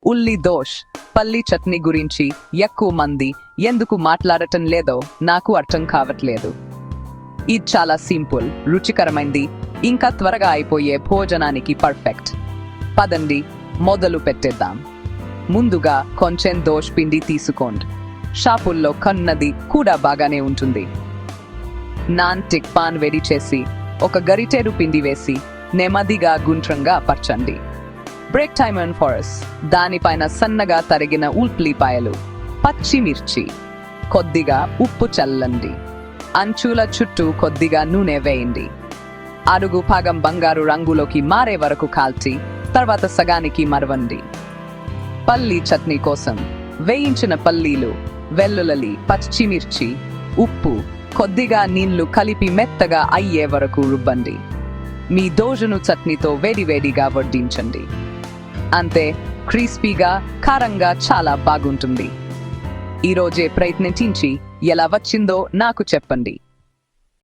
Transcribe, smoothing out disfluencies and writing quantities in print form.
ఉల్లి దోష్ పల్లి చట్నీ గురించి ఎక్కువ మంది ఎందుకు మాట్లాడటం లేదో నాకు అర్థం కావట్లేదు. ఇది చాలా సింపుల్, రుచికరమైంది, ఇంకా త్వరగా అయిపోయే భోజనానికి పర్ఫెక్ట్. పదండి మొదలు పెట్టేద్దాం. ముందుగా కొంచెం దోష్ పిండి తీసుకోండి. షాపుల్లో కొన్నది కూడా బాగానే ఉంటుంది. నాన్ టిక్ పాన్ వేడి చేసి ఒక గరిటెడు పిండి వేసి నెమ్మదిగా గుండ్రంగా పరచండి. బ్రేక్ టైమ్ అండ్ ఫారస్ దానిపైన సన్నగా తరిగిన ఉల్లిపాయలు, పచ్చిమిర్చి, కొద్దిగా ఉప్పు చల్లండి. అంచుల చుట్టూ కొద్దిగా నూనె వేయండి. అడుగు భాగం బంగారు రంగులోకి మారే వరకు కాల్చి తర్వాత సగానికి మరవండి. పల్లి చట్నీ కోసం వేయించిన పల్లీలు, వెల్లుల్లి, పచ్చిమిర్చి, ఉప్పు, కొద్దిగా నీళ్లు కలిపి మెత్తగా అయ్యే వరకు రుబ్బండి. మీ దోజను చట్నీతో వేడివేడిగా వడ్డించండి. అంతే, క్రిస్పీగా, కారంగా చాలా బాగుంటుంది. ఈరోజే ప్రయత్నించి ఎలా వచ్చిందో నాకు చెప్పండి.